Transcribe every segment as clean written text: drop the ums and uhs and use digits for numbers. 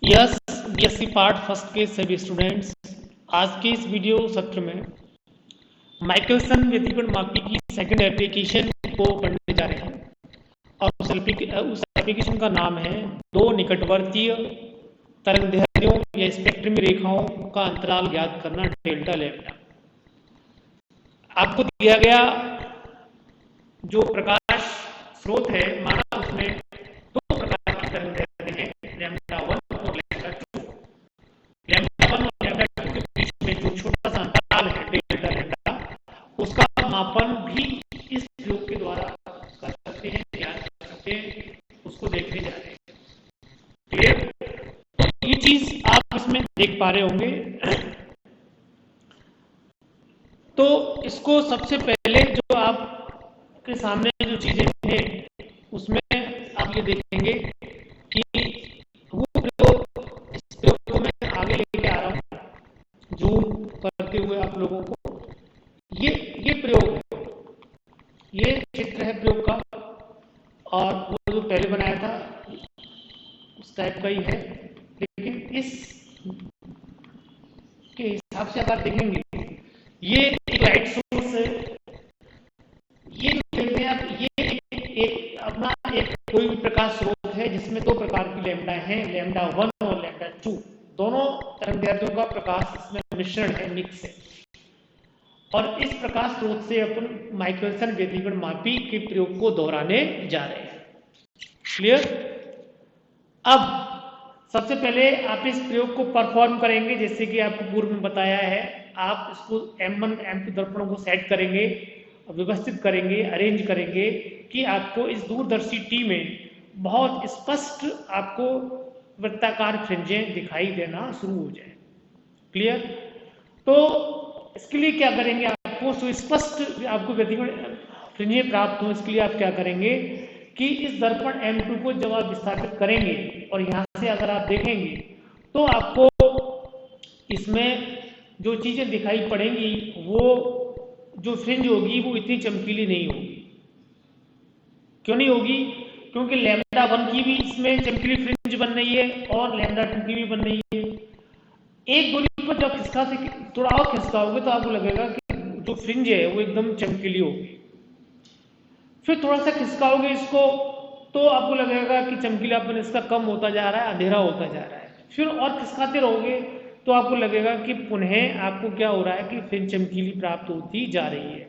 Yes BSc part first के सभी students, आज के इस वीडियो सत्र में माइकलसन व्यतिकरण मापी की सेकंड एप्लीकेशन को पढ़ने जा रहे हैं और उस एप्लीकेशन का नाम है दो निकटवर्तीय तरंगदैर्ध्यों या स्पेक्ट्रम रेखाओं का अंतराल ज्ञात करना डेल्टा लैम्डा। आपको दिया गया जो प्रकाश स्रोत है, माना उसमें दो प्रकार की तरंगदैर्ध्य है, लैम्डा 1 और लैम्डा 2। लैम्डा 1 और लैम्डा 2 के बीच में जो छोटा सा अंतराल है डेल्टा लैम्डा, उसका मापन भी इस प्रयोग के द्वारा कर सकते हैं, ज्ञात कर सकते हैं, उसको देखने जा रहे हैं। क्लियर? तो ये चीज आप इसमें देख पा रहे होंगे। तो इसको सबसे पहले जो आपके सामने जो चीजें हैं उसमें आप ये देखेंगे कि वो प्रयोग, इस प्रयोग को मैं आगे लेके आ रहा हूं जूम करते हुए आप लोगों को। ये प्रयोग है, ये चित्र है प्रयोग का, और वो जो पहले बनाया था उस टाइप का ही है, लेकिन इस के हिसाब से अगर देखेंगे ये एक लाइट सोर्स है, ये देखते हैं आप, ये एक अपना एक कोई भी प्रकाश स्रोत है जिसमें दो प्रकार की लैम्डा हैं, लैम्डा 1 और लैम्डा 2। दोनों तरंगदैर्ध्यों का प्रकाश इसमें मिश्रण है, मिक्स है। और इस प्रकाश स्रोत से अपन माइकलसन व्यतिकरण मापी के प्रयोग को दोहराने जा रहे हैं। क्लियर? अब सबसे पहले आप इस प्रयोग को परफॉर्म करेंगे, जैसे कि आपको पूर्व में बताया है। आप इसको M1 M2 दर्पणों को सेट करेंगे, व्यवस्थित करेंगे, अरेंज करेंगे कि आपको इस दूरदर्शी टी में बहुत स्पष्ट आपको वृत्ताकार फ्रिंजें दिखाई देना शुरू हो जाए। क्लियर? तो इसके लिए क्या करेंगे, आपको सुस्पष्ट आपको व्यतिकरण फ्रिंजें प्राप्त हो, इसके लिए आप क्या करेंगे कि इस दर्पण M2 को जब आप विस्थापित करेंगे और यहाँ से अगर आप देखेंगे तो आपको इसमें जो चीजें दिखाई पड़ेंगी, वो जो फ्रिंज होगी वो इतनी चमकीली नहीं होगी। क्यों नहीं होगी? क्योंकि लैम्डा 1 की भी इसमें चमकीली फ्रिंज बन रही है और लैम्डा 2 की भी बन रही है। एक दूरी पर जब खिसका से थोड़ा और खिसकाओगे तो आपको लगेगा कि जो फ्रिंज है वो एकदम चमकीली होगी। फिर थोड़ा सा खिसकाओगे इसको तो आपको लगेगा कि चमकीलापन इसका कम होता जा रहा है, अंधेरा होता जा रहा है। फिर और खिसकाते रहोगे तो आपको लगेगा कि पुनः आपको क्या हो रहा है कि फ्रिंज चमकीली प्राप्त होती जा रही है।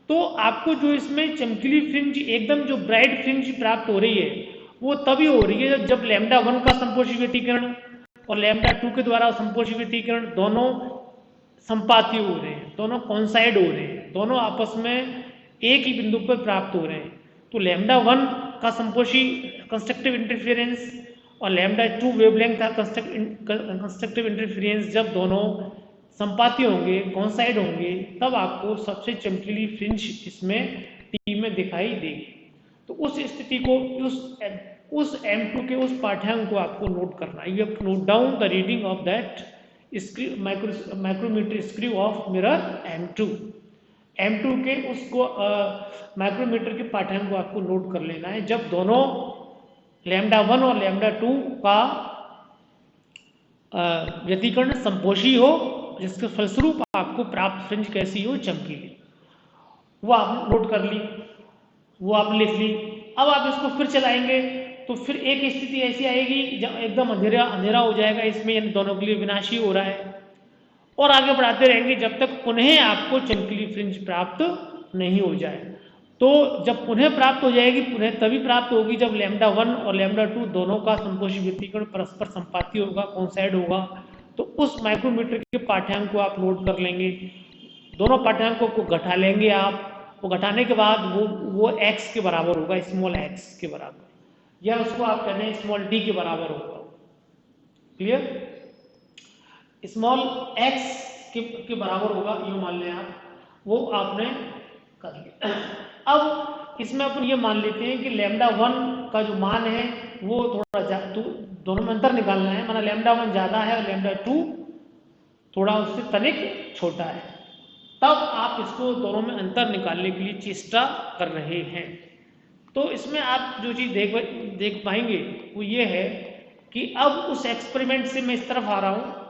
तो आपको जो इसमें चमकीली फ्रिंज, एकदम जो ब्राइट फ्रिंज प्राप्त हो रही है, वो तभी हो रही है जब लैम्डा 1 का संपोषी व्यतिकरण और लैम्डा 2 के द्वारा संपोषी व्यतिकरण दोनों संपाती हो रहे हैं, दोनों कॉन्साइड हो रहे हैं, दोनों आपस में एक ही बिंदु पर प्राप्त हो रहे हैं। तो लैम्डा 1 का संपोषी कंस्ट्रक्टिव इंटरफेरेंस और लैम्डा 2 वेवलेंथ का कंस्ट्रक्टिव इंटरफेरेंस जब दोनों संपाती होंगे, कॉन्साइड होंगे, तब आपको सबसे चमकीली फ्रिंज इसमें टी में दिखाई देगी। तो उस स्थिति को, उस M2 के उस पाठ्यांक को आपको नोट करना है। You have to note down the reading of that micrometer screw of mirror M2 के उसको माइक्रोमीटर के पाठ्यांक को आपको नोट कर लेना है जब दोनों लैम्डा 1 और लैम्डा 2 का व्यतिकरण संपोषी हो, जिसके फलस्वरूप आपको प्राप्त फ्रिंज कैसी हो, चमकीली। वो आपने नोट कर ली, वो आपने लिख ली। अब आप इसको फिर चलाएंगे तो फिर एक स्थिति ऐसी आएगी जब एकदम अंधेरा हो जाएगा इसमें, यानी दोनों के लिए विनाशी हो रहा है, और आगे बढ़ाते रहेंगे जब तक पुनः आपको चमकीली फ्रिंज प्राप्त नहीं हो जाए। तो जब पुनः प्राप्त हो जाएगी, पुनः तभी प्राप्त होगी जब लैम्डा 1 और लैम्डा 2 दोनों का संपोषी व्यतिकरण परस्पर संपाती होगा, कॉन्साइड होगा। तो उस माइक्रोमीटर के पाठ्यांक को आप नोट कर लेंगे, दोनों पाठ्यांकों को घटा लेंगे आप। वो घटाने के बाद वो x के बराबर होगा, स्मॉल x के बराबर, या उसको आप कहते हैं स्मॉल d के बराबर होगा। क्लियर? स्मॉल x के बराबर होगा, ये मान लें आप, वो आपने कर लिया। अब इसमें अपन ये मान लेते हैं कि लैम्डा 1 का जो मान है वो थोड़ा दोनों में अंतर निकालना है, माना लैम्डा 1 ज्यादा है और लैम्डा 2 थोड़ा उससे तनिक छोटा है, तब आप इसको दोनों में अंतर निकालने के लिए चेष्टा कर रहे हैं। तो इसमें आप जो चीज देख पाएंगे वो ये है कि अब उस एक्सपेरिमेंट से मैं इस तरफ आ रहा हूं,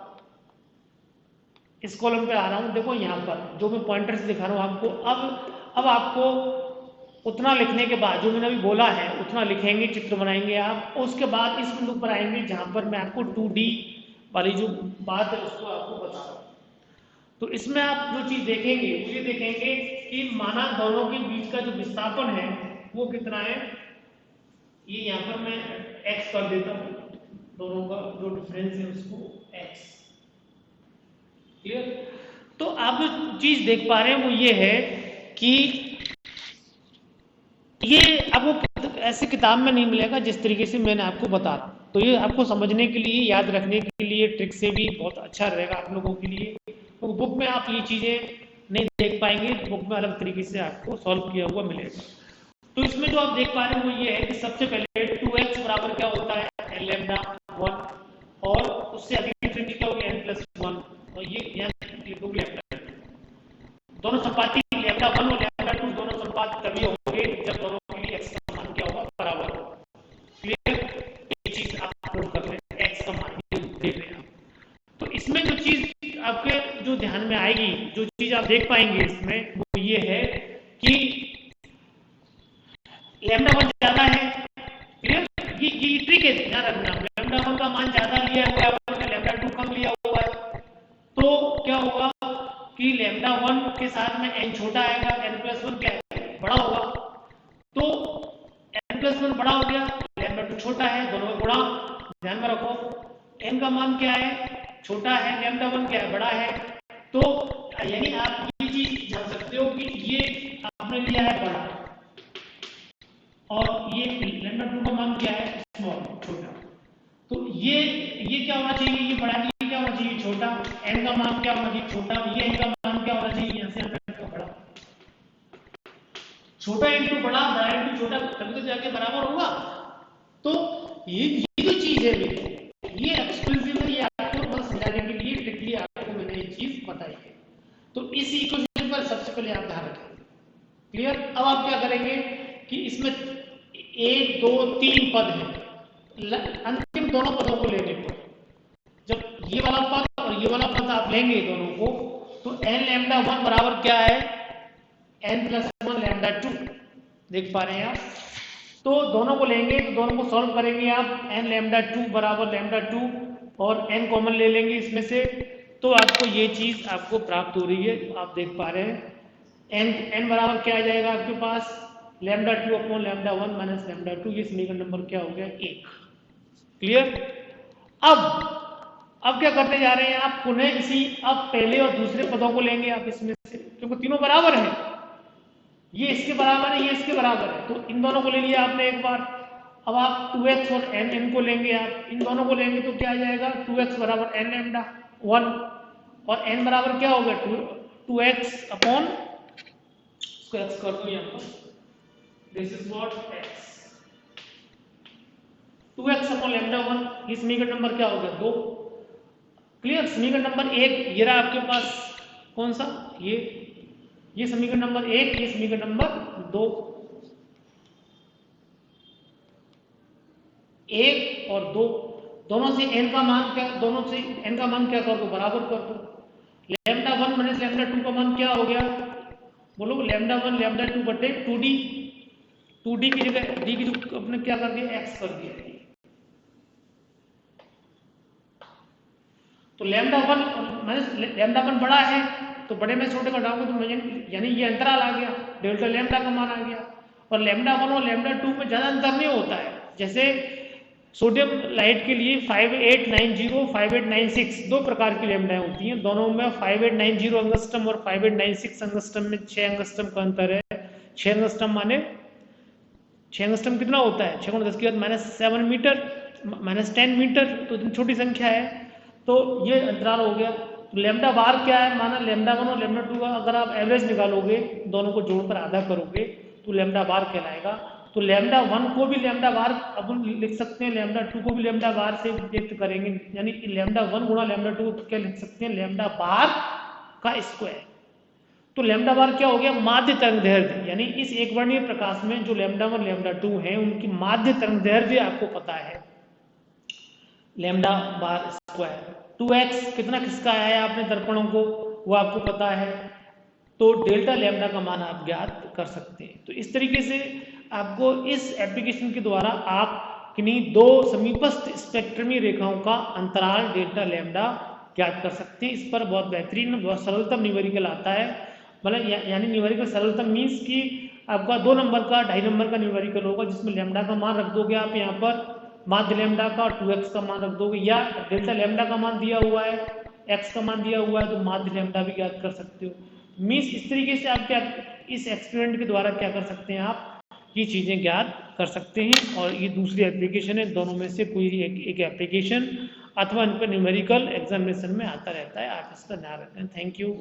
इस कॉलम पे आ रहा हूं, देखो यहां पर जो मैं पॉइंटर से दिखा रहा हूं आपको। अब आपको उतना लिखने के बाद, जो मैंने अभी बोला है उतना लिखेंगे, चित्र बनाएंगे आप, उसके बाद इस बिंदु पर आएंगे जहां पर मैं आपको 2D वाली जो बात है उसको आपको बता रहा हूं। तो इसमें आप जो चीज देखेंगे वो ये देखेंगे कि माना दोनों के बीच का जो विस्थापन है वो कितना है। ये यहां पर मैं x कर देता हूं, दोनों का जो डिफरेंस है उसको x। क्लियर? तो आप जो चीज देख पा रहे हैं वो ये है कि ये आपको ऐसे किताब में नहीं मिलेगा जिस तरीके से मैंने आपको बता। तो ये आपको समझने के लिए, याद रखने के लिए, ट्रिक से भी बहुत अच्छा रहेगा आप लोगों के लिए। तो बुक में आप ये चीजें नहीं देख पाएंगे, बुक में अलग तरीके से आपको सॉल्व किया हुआ मिलेगा। तो इसमें जो आप देख पा रहे हैं वो ये है कि सबसे पहले 2x बराबर क्या होता है, n लैम्डा 1, और उससे आगे डिफरेंस क्या हो गया n+1, और ये यहाँ लिखोगे लैम्डा। दोनों संपाती लैम्डा 1 और लैम्डा 2 दोनों संपात तभी होंगे जब दोनों के लिए x का मान क्या होगा, बराबर होगा। क्लियर? ये चीज आप नोट कर लें, x का मान देख रहे हैं। तो इसमें जो चीज आपके जो ध्यान में आएगी, जो चीज आप देख पाएंगे इसमें, वो ये है कि लैम्डा 1 ज्यादा है। क्लियर? ये ट्रिक है, ध्यान रखना। लैम्डा 1 का मान ज्यादा लिया हुआ है और लैम्डा 2 कम लिया हुआ है, तो क्या होगा कि लैम्डा 1 के साथ में n छोटा आएगा, n+1 क्या है, बड़ा होगा। तो n+1 बड़ा हो गया, लैम्डा 2 छोटा है, दोनों का गुणा। ध्यान में रखो, n का मान क्या है, छोटा है, लैम्डा 1 क्या है, बड़ा है। तो यानी आप ये चीज जान सकते हो कि ये आपने लिया है बड़ा, और ये लैम्डा 2 का मान क्या है, स्मॉल, छोटा। तो ये क्या होना चाहिए, ये बड़ा, ये क्या होना चाहिए, छोटा। n का मान क्या होना चाहिए, छोटा। ये n का मान क्या होना चाहिए, यहां से बड़ा। छोटा इनटू बड़ा, बड़ा इनटू छोटा, तभी तो जाके बराबर होगा। तो ये जो चीज है, ये एक्सक्लूसिव है, ये आपको बस समझाने के लिए ट्रिकली आपको मैंने ये चीज बताई है। तो इस इक्वेशन पर सबसे पहले आप ध्यान रखें। क्लियर? अब आप क्या करेंगे कि इसमें 1 2 3 पद है, अंतिम दोनों पदों को लेने पर, जब ये वाला पद और ये वाला पद आप लेंगे दोनों को, तो n लैम्डा 1 बराबर क्या है, n+1 लैम्डा 2। देख पा रहे हैं आप? तो दोनों को लेंगे, तो दोनों को सॉल्व करेंगे आप, n लैम्डा 2 बराबर लैम्डा 2, और n कॉमन ले लेंगे इसमें से, तो आपको ये चीज आपको प्राप्त हो रही है। आप देख पा रहे हैं n बराबर क्या आ जाएगा आपके पास, lambda 2 upon lambda 1 minus lambda 2। ये समीकरण नंबर क्या हो गया, 1। क्लियर? अब क्या करने जा रहे हैं आप, पुनः इसी, अब पहले और दूसरे पदों को लेंगे आप इसमें से, क्योंकि तीनों बराबर हैं। ये इसके बराबर है, ये इसके बराबर है, तो इन दोनों को ले लिया आपने एक बार। अब आप 2x और n को लेंगे, आप इन दोनों को लेंगे तो क्या आ जाएगा, 2x बराबर n लैम्डा 1, और n बराबर क्या होगा, 2x अपॉन, इसको x कर दो यहाँ पर, this is what x, 2x upon lambda 1। ये समीकरण नंबर क्या हो गया, 2। क्लियर? समीकरण नंबर 1 ये रहा आपके पास, कौन सा, ये समीकरण नंबर 1, ये समीकरण नंबर 2। 1 और 2 दोनों से n का मान क्या, दोनों से n का मान क्या कर दो, बराबर कर दो। लैम्डा 1 माइनस लैम्डा 2 का मान क्या हो गया, बोलो, लैम्डा 1 लैम्डा 2 बटे 2d की जगह d की जो अपने क्या कर दिया, x कर दिया। तो लैम्डा 1 माइनस लैम्डा 1 बड़ा है, तो बड़े में छोटे घटाओगे तो यानी ये अंतराल आ गया, डेल्टा लैम्डा का मान आ गया। और लैम्डा 1 और लैम्डा 2 में ज्यादा अंतर नहीं होता है। जैसे सोडियम लाइट के लिए 5890 5896 दो प्रकार की लैम्डाएं होती हैं, दोनों में 5890 एंगस्ट्रम और 5896 एंगस्ट्रम में 6 एंगस्ट्रम का अंतर है। 6 एंगस्ट्रम माने 6 एंगस्ट्रम कितना होता है, 6 × 10 की घात -7 मीटर, -10 मीटर, तो इतनी छोटी संख्या है। तो ये अंतराल हो गया। तो लैम्डा बार क्या है, माना लैम्डा 1 और लैम्डा 2 का अगर आप एवरेज निकालोगे, दोनों को जोड़कर आधा करोगे, तो लैम्डा बार कहलाएगा। तो लैम्डा 1 को भी लैम्डा बार अपन लिख सकते हैं, लैम्डा 2 को भी लैम्डा बार से व्यक्त करेंगे, यानी कि लैम्डा 1 गुणा लैम्डा 2 क्या लिख सकते हैं, लैम्डा बार का स्क्वायर। तो लैम्डा बार क्या हो गया, माध्य तरंगदैर्घ्य, यानी इस एक वर्णीय प्रकाश में जो लैम्डा 1 लैम्डा 2 है उनकी माध्य तरंगदैर्घ्य आपको पता है। Lambda bar square. 2x कितना किसका आया है आपने दर्पणों को, वो आपको पता है, तो डेल्टा लैम्डा का मान आप ज्ञात कर सकते हैं। तो इस तरीके से आपको इस एप्लीकेशन के द्वारा आप किन्हीं दो समीपस्थ स्पेक्ट्रमी रेखाओं का अंतराल डेल्टा लैम्डा ज्ञात कर सकते हैं। इस पर बहुत बेहतरीन, बहुत सरलतम न्यूमेरिकल आता है, मतलब यानी न्यूमेरिकल सरलतम मीन्स कि आपका 2 नंबर का 2.5 नंबर का न्यूमेरिकल होगा, जिसमें लैम्डा का मान रख दोगे आप यहाँ पर, माध्य लैम्डा का, और 2x का मान रख दोगे, या डेल्टा लैम्डा का मान दिया हुआ है, x का मान दिया हुआ है, तो माध्य लैम्डा भी ज्ञात कर सकते हो। मीन्स इस तरीके से आप क्या इस एक्सपेरिमेंट के द्वारा क्या कर सकते हैं, आप ये चीज़ें ज्ञात कर सकते हैं। और ये दूसरी एप्लीकेशन है, दोनों में से कोई एक एप्लीकेशन अथवा इन पर न्यूमेरिकल एग्जामिनेशन में आता रहता है। आप इसका ध्यान रखें। Thank you.